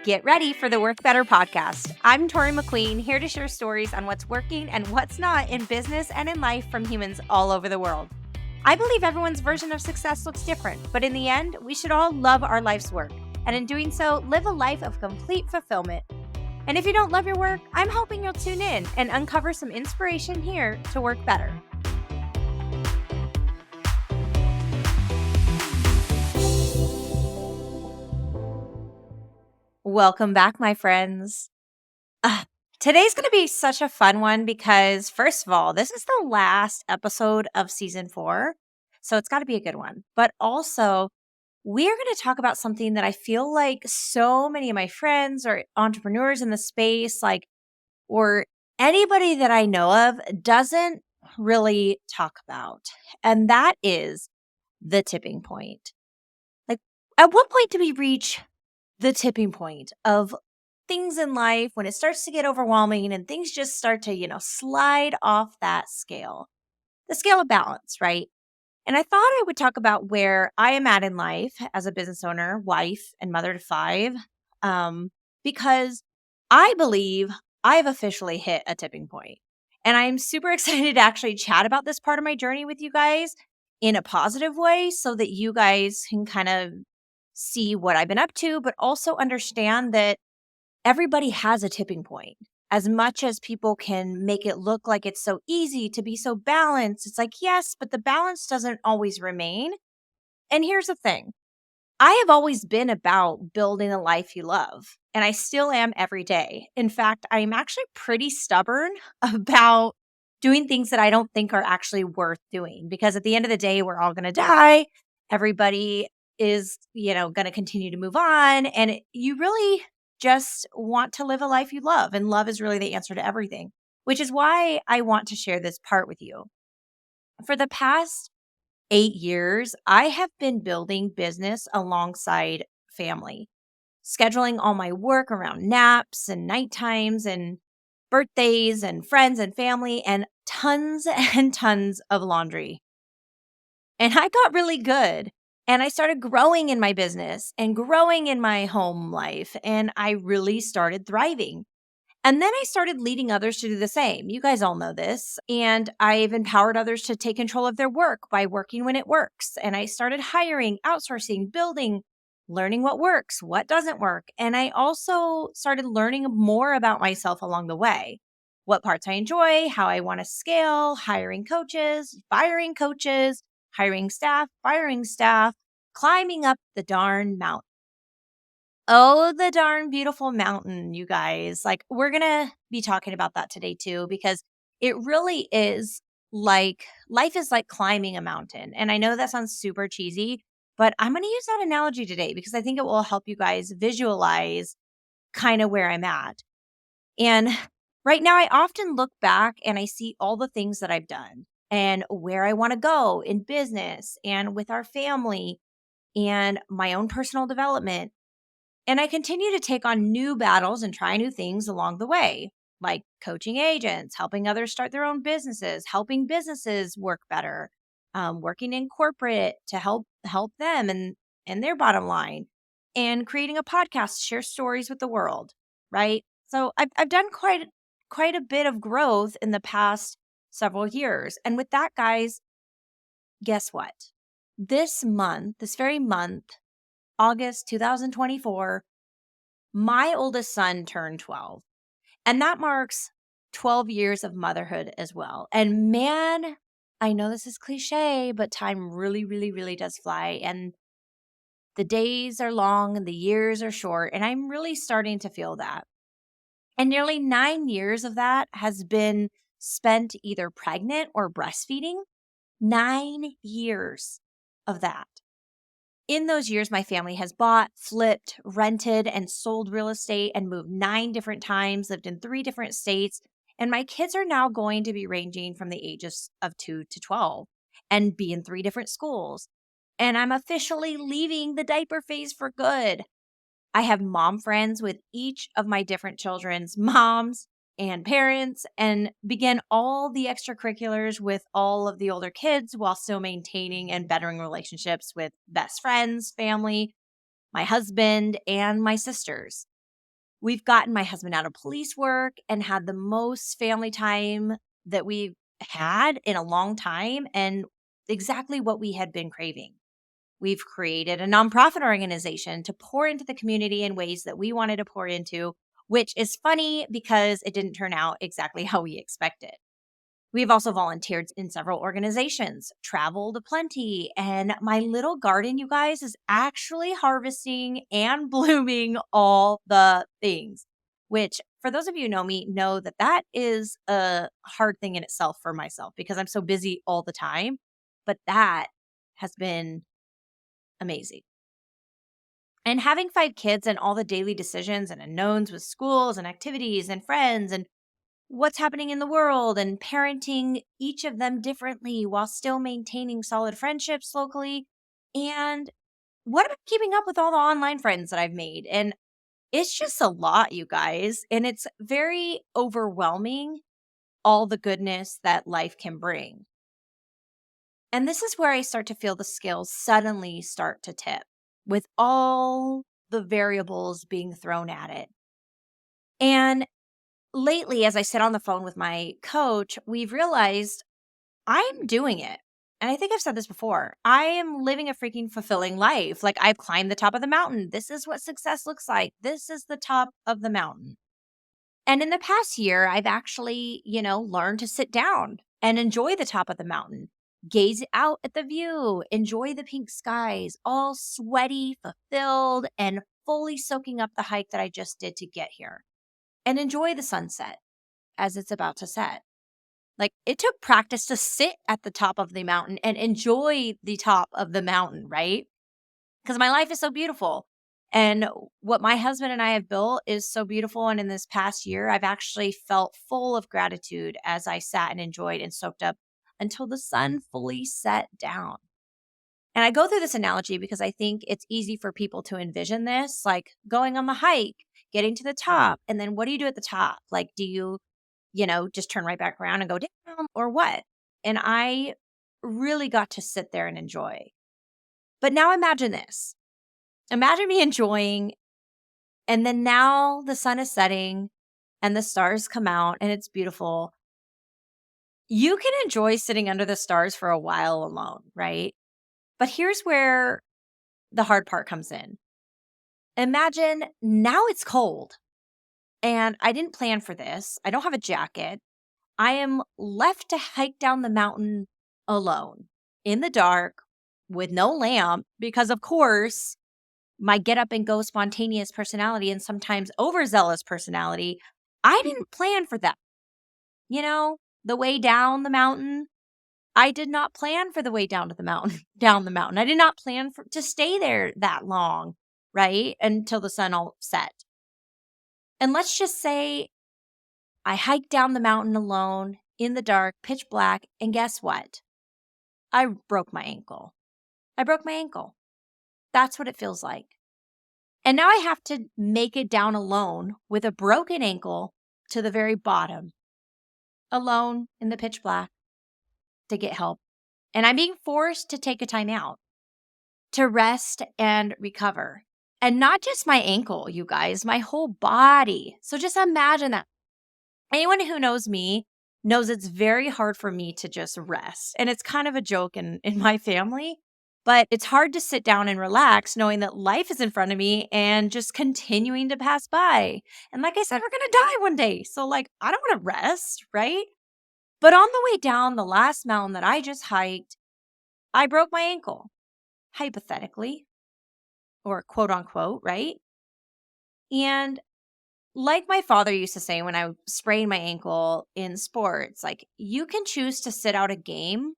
Get ready for the Work Better podcast. I'm Toree McQueen, here to share stories on what's working and what's not in business and in life from humans all over the world. I believe everyone's version of success looks different, but in the end, we should all love our life's work, and in doing so, live a life of complete fulfillment. And if you don't love your work, I'm hoping you'll tune in and uncover some inspiration here to work better. Welcome back, my friends. Today's going to be such a fun one because, first of all, this is the last episode of season 4, so it's got to be a good one. But also, we are going to talk about something that I feel like so many of my friends or entrepreneurs in the space, or anybody that I know of, doesn't really talk about, and that is the tipping point. Like, at what point do we reach the tipping point of things in life when it starts to get overwhelming and things just start to, slide off that scale, the scale of balance, right? And I thought I would talk about where I am at in life as a business owner, wife, and mother to 5, because I believe I have officially hit a tipping point. And I'm super excited to actually chat about this part of my journey with you guys in a positive way so that you guys can kind of see what I've been up to, but also understand that everybody has a tipping point. As much as people can make it look like it's so easy to be so balanced, it's like, yes, but the balance doesn't always remain. And here's the thing. I have always been about building a life you love, and I still am every day. In fact, I'm actually pretty stubborn about doing things that I don't think are actually worth doing, because at the end of the day, we're all going to die. Everybody is, going to continue to move on, and you really just want to live a life you love, and love is really the answer to everything, which is why I want to share this part with you. For the past 8 years, I have been building business alongside family, scheduling all my work around naps and night times and birthdays and friends and family and tons and tons of laundry. And I got really good. And I started growing in my business and growing in my home life. And I really started thriving. And then I started leading others to do the same. You guys all know this. And I've empowered others to take control of their work by working when it works. And I started hiring, outsourcing, building, learning what works, what doesn't work. And I also started learning more about myself along the way. What parts I enjoy, how I want to scale, hiring coaches, firing coaches, hiring staff, firing staff, climbing up the darn mountain. Oh, the darn beautiful mountain, you guys. We're going to be talking about that today too, because it really is like life is like climbing a mountain. And I know that sounds super cheesy, but I'm going to use that analogy today because I think it will help you guys visualize kind of where I'm at. And right now, I often look back and I see all the things that I've done and where I want to go in business and with our family and my own personal development. And I continue to take on new battles and try new things along the way, like coaching agents, helping others start their own businesses, helping businesses work better, working in corporate to help them and their bottom line, and creating a podcast to share stories with the world, right? So I've done quite a bit of growth in the past several years. And with that, guys, guess what? This very month, August 2024, my oldest son turned 12. And that marks 12 years of motherhood as well. And man, I know this is cliche, but time really, really, really does fly. And the days are long and the years are short. And I'm really starting to feel that. And nearly 9 years of that has been spent either pregnant or breastfeeding. 9 years of that. In those years, my family has bought, flipped, rented, and sold real estate and moved 9 different times, lived in 3 different states. And my kids are now going to be ranging from the ages of 2 to 12 and be in 3 different schools. And I'm officially leaving the diaper phase for good. I have mom friends with each of my different children's moms and parents and begin all the extracurriculars with all of the older kids while still maintaining and bettering relationships with best friends, family, my husband, and my sisters. We've gotten my husband out of police work and had the most family time that we've had in a long time and exactly what we had been craving. We've created a nonprofit organization to pour into the community in ways that we wanted to pour into, which is funny because it didn't turn out exactly how we expected. We've also volunteered in several organizations, traveled aplenty, and my little garden, you guys, is actually harvesting and blooming all the things, which for those of you who know me know that that is a hard thing in itself for myself because I'm so busy all the time. But that has been amazing. And having 5 kids and all the daily decisions and unknowns with schools and activities and friends and what's happening in the world and parenting each of them differently while still maintaining solid friendships locally. And what about keeping up with all the online friends that I've made? And it's just a lot, you guys. And it's very overwhelming, all the goodness that life can bring. And this is where I start to feel the scales suddenly start to tip with all the variables being thrown at it. And lately, as I sit on the phone with my coach, we've realized I'm doing it. And I think I've said this before. I am living a freaking fulfilling life. Like I've climbed the top of the mountain. This is what success looks like. This is the top of the mountain. And in the past year, I've actually, learned to sit down and enjoy the top of the mountain, gaze out at the view, enjoy the pink skies, all sweaty, fulfilled, and fully soaking up the hike that I just did to get here, and enjoy the sunset as it's about to set. Like it took practice to sit at the top of the mountain and enjoy the top of the mountain, right? Because my life is so beautiful. And what my husband and I have built is so beautiful. And in this past year, I've actually felt full of gratitude as I sat and enjoyed and soaked up until the sun fully set down. And I go through this analogy because I think it's easy for people to envision this, like going on the hike, getting to the top. And then what do you do at the top? Like, do you, just turn right back around and go down or what? And I really got to sit there and enjoy. But now imagine this. Imagine me enjoying, and then now the sun is setting and the stars come out and it's beautiful. You can enjoy sitting under the stars for a while alone, right? But here's where the hard part comes in. Imagine now it's cold and I didn't plan for this. I don't have a jacket. I am left to hike down the mountain alone in the dark with no lamp because, of course, my get up and go spontaneous personality and sometimes overzealous personality, I didn't plan for that. The way down the mountain, I did not plan for the way down to the mountain, down the mountain. I did not plan to stay there that long, right? Until the sun all set. And let's just say I hiked down the mountain alone in the dark, pitch black, and guess what? I broke my ankle. I broke my ankle. That's what it feels like. And now I have to make it down alone with a broken ankle to the very bottom, alone in the pitch black to get help. And I'm being forced to take a time out to rest and recover. And not just my ankle, you guys, my whole body. So just imagine that. Anyone who knows me knows it's very hard for me to just rest. And it's kind of a joke in my family. But it's hard to sit down and relax knowing that life is in front of me and just continuing to pass by. And like I said, we're going to die one day. So, I don't want to rest, right? But on the way down the last mountain that I just hiked, I broke my ankle, hypothetically, or quote unquote, right? And like my father used to say when I sprained my ankle in sports, you can choose to sit out a game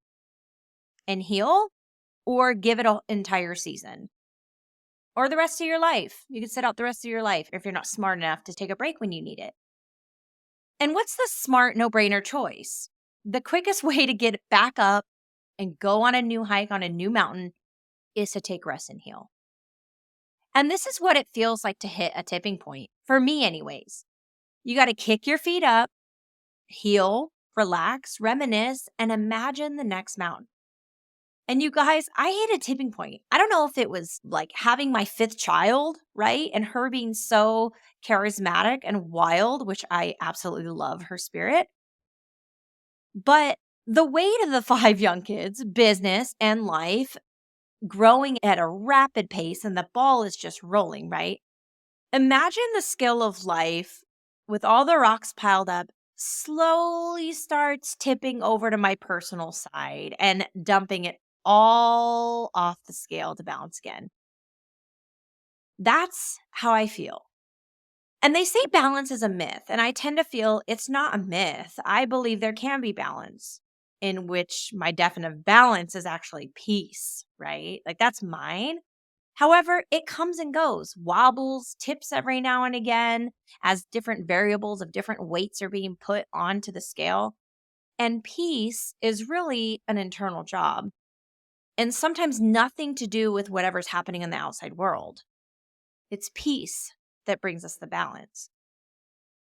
and heal, or give it an entire season or the rest of your life. You can sit out the rest of your life if you're not smart enough to take a break when you need it. And what's the smart no-brainer choice? The quickest way to get back up and go on a new hike on a new mountain is to take rest and heal. And this is what it feels like to hit a tipping point, for me anyways. You got to kick your feet up, heal, relax, reminisce, and imagine the next mountain. And you guys, I hit a tipping point. I don't know if it was like having my fifth child, right? And her being so charismatic and wild, which I absolutely love her spirit. But the weight of the five young kids, business and life, growing at a rapid pace, and the ball is just rolling, right? Imagine the scale of life with all the rocks piled up slowly starts tipping over to my personal side and dumping it all off the scale to balance again. That's how I feel. And they say balance is a myth, and I tend to feel it's not a myth. I believe there can be balance, in which my definitive balance is actually peace, right? Like that's mine. However, it comes and goes, wobbles, tips every now and again as different variables of different weights are being put onto the scale. And peace is really an internal job and sometimes nothing to do with whatever's happening in the outside world. It's peace that brings us the balance.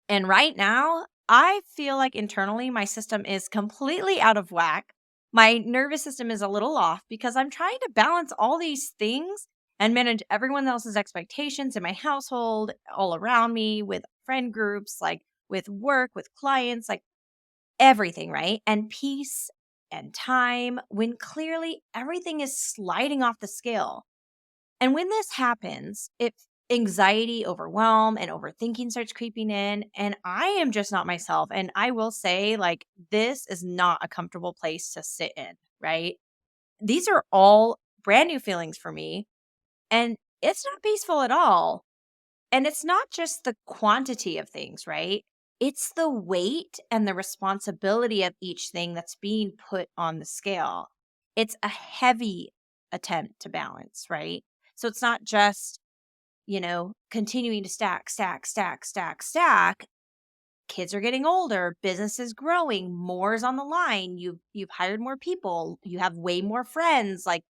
And right now, I feel like internally my system is completely out of whack. My nervous system is a little off because I'm trying to balance all these things and manage everyone else's expectations in my household, all around me, with friend groups, like with work, with clients, like everything, right? And peace and time when clearly everything is sliding off the scale. And when this happens, if anxiety, overwhelm, and overthinking starts creeping in, and I am just not myself. And I will say, like, this is not a comfortable place to sit in, right? These are all brand new feelings for me, and it's not peaceful at all. And it's not just the quantity of things, right? It's the weight and the responsibility of each thing that's being put on the scale. It's a heavy attempt to balance, right? So it's not just, continuing to stack, stack, stack, stack, stack. Kids are getting older, business is growing, more is on the line. You've hired more people, you have way more friends, like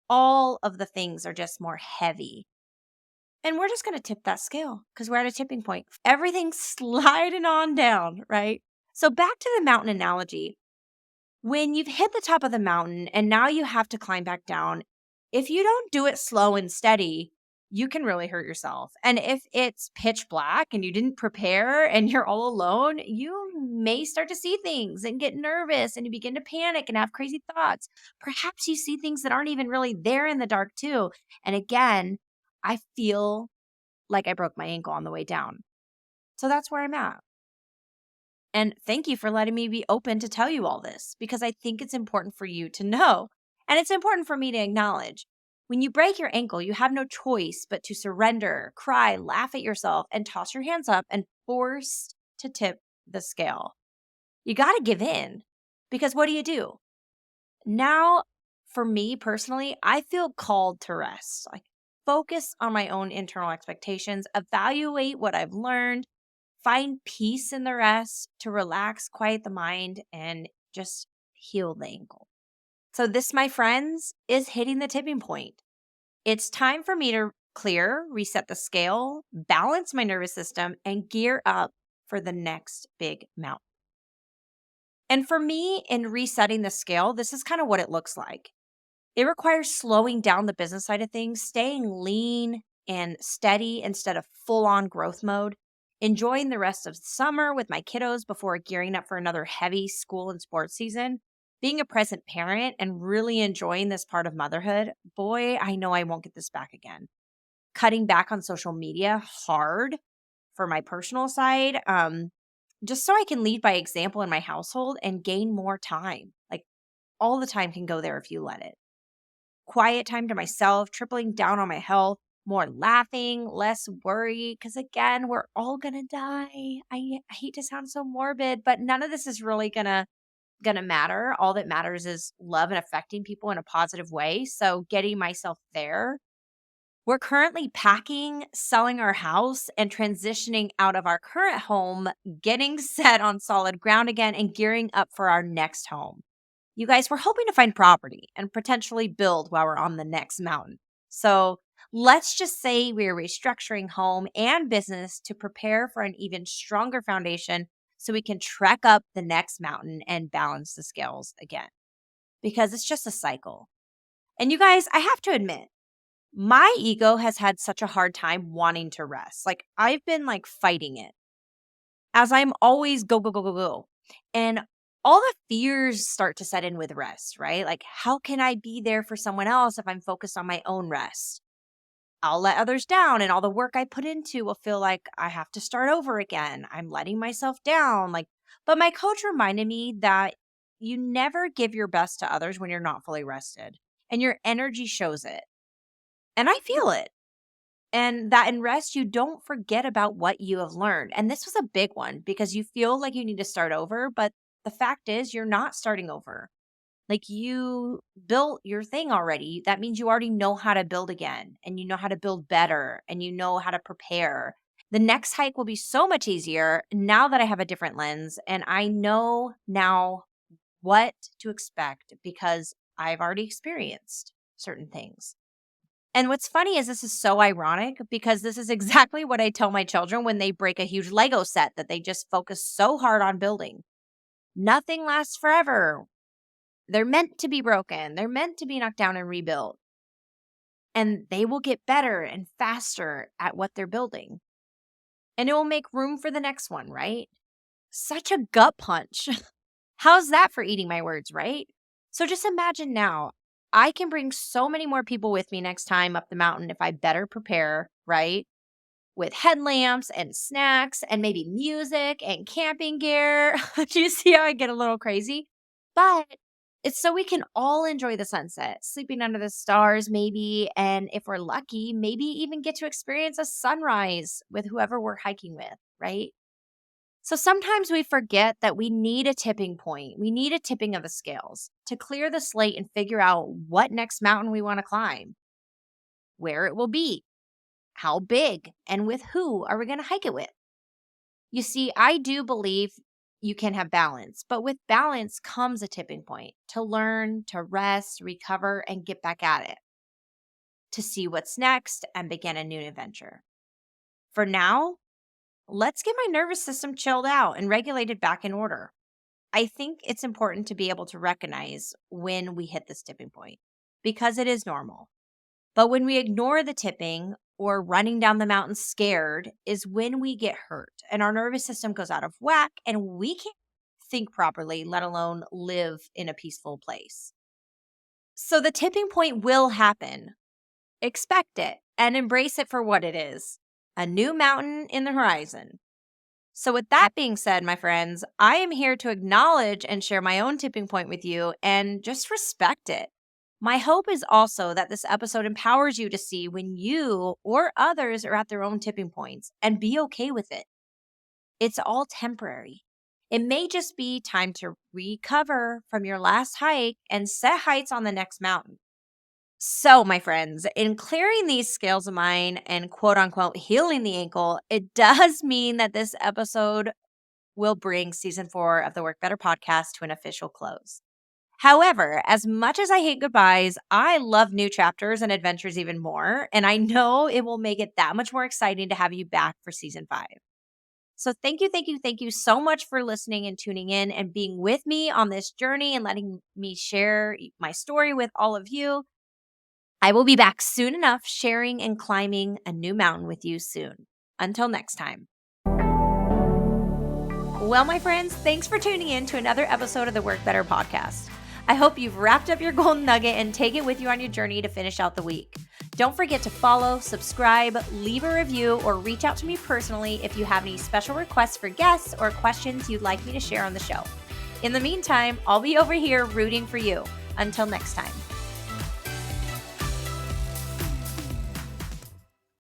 all of the things are just more heavy. And we're just going to tip that scale because we're at a tipping point. Everything's sliding on down, right? So back to the mountain analogy. When you've hit the top of the mountain and now you have to climb back down, if you don't do it slow and steady, you can really hurt yourself. And if it's pitch black and you didn't prepare and you're all alone, you may start to see things and get nervous and you begin to panic and have crazy thoughts. Perhaps you see things that aren't even really there in the dark, too. And again, I feel like I broke my ankle on the way down. So that's where I'm at. And thank you for letting me be open to tell you all this because I think it's important for you to know. And it's important for me to acknowledge. When you break your ankle, you have no choice but to surrender, cry, laugh at yourself, and toss your hands up and force to tip the scale. You got to give in because what do? Now, for me personally, I feel called to rest. Like focus on my own internal expectations, evaluate what I've learned, find peace in the rest to relax, quiet the mind, and just heal the ankle. So, this, my friends, is hitting the tipping point. It's time for me to clear, reset the scale, balance my nervous system, and gear up for the next big mountain. And for me, in resetting the scale, this is kind of what it looks like. It requires slowing down the business side of things, staying lean and steady instead of full on growth mode, enjoying the rest of summer with my kiddos before gearing up for another heavy school and sports season, being a present parent and really enjoying this part of motherhood. Boy, I know I won't get this back again. Cutting back on social media hard for my personal side, just so I can lead by example in my household and gain more time. Like all the time can go there if you let it. Quiet time to myself, tripling down on my health, more laughing, less worry. Because again, we're all gonna die. I hate to sound so morbid, but none of this is really gonna matter. All that matters is love and affecting people in a positive way. So getting myself there. We're currently packing, selling our house, and transitioning out of our current home, getting set on solid ground again, and gearing up for our next home. You guys, we're hoping to find property and potentially build while we're on the next mountain. So let's just say we're restructuring home and business to prepare for an even stronger foundation so we can trek up the next mountain and balance the scales again. Because it's just a cycle. And you guys, I have to admit, my ego has had such a hard time wanting to rest. Like I've been like fighting it as I'm always go, go, go, go, go. And all the fears start to set in with rest, right? Like, how can I be there for someone else if I'm focused on my own rest? I'll let others down, and all the work I put into will feel like I have to start over again. I'm letting myself down. But my coach reminded me that you never give your best to others when you're not fully rested, and your energy shows it. And I feel it. And that in rest, you don't forget about what you have learned. And this was a big one because you feel like you need to start over. But the fact is, you're not starting over. Like you built your thing already. That means you already know how to build again and you know how to build better and you know how to prepare. The next hike will be so much easier now that I have a different lens and I know now what to expect because I've already experienced certain things. And what's funny is this is so ironic because this is exactly what I tell my children when they break a huge Lego set that they just focus so hard on building. Nothing lasts forever. They're meant to be broken. They're meant to be knocked down and rebuilt. And they will get better and faster at what they're building. And it will make room for the next one, right? Such a gut punch. How's that for eating my words, right? So just imagine now, I can bring so many more people with me next time up the mountain if I better prepare, right? With headlamps and snacks and maybe music and camping gear. Do you see how I get a little crazy? But it's so we can all enjoy the sunset, sleeping under the stars, maybe. And if we're lucky, maybe even get to experience a sunrise with whoever we're hiking with, right? So sometimes we forget that we need a tipping point. We need a tipping of the scales to clear the slate and figure out what next mountain we want to climb, where it will be, how big, and with who are we going to hike it with. You see, I do believe you can have balance, but with balance comes a tipping point to learn, to rest, recover, and get back at it, to see what's next and begin a new adventure. For now, let's get my nervous system chilled out and regulated back in order. I think it's important to be able to recognize when we hit this tipping point because it is normal. But when we ignore the tipping or running down the mountain scared is when we get hurt and our nervous system goes out of whack and we can't think properly, let alone live in a peaceful place. So the tipping point will happen. Expect it and embrace it for what it is, a new mountain in the horizon. So with that being said, my friends, I am here to acknowledge and share my own tipping point with you and just respect it. My hope is also that this episode empowers you to see when you or others are at their own tipping points and be okay with it. It's all temporary. It may just be time to recover from your last hike and set heights on the next mountain. So, my friends, in clearing these scales of mine and quote unquote healing the ankle, it does mean that this episode will bring season 4 of the Work Better podcast to an official close. However, as much as I hate goodbyes, I love new chapters and adventures even more. And I know it will make it that much more exciting to have you back for season 5. So thank you so much for listening and tuning in and being with me on this journey and letting me share my story with all of you. I will be back soon enough sharing and climbing a new mountain with you soon. Until next time. Well, my friends, thanks for tuning in to another episode of the Work Better podcast. I hope you've wrapped up your golden nugget and take it with you on your journey to finish out the week. Don't forget to follow, subscribe, leave a review, or reach out to me personally if you have any special requests for guests or questions you'd like me to share on the show. In the meantime, I'll be over here rooting for you. Until next time.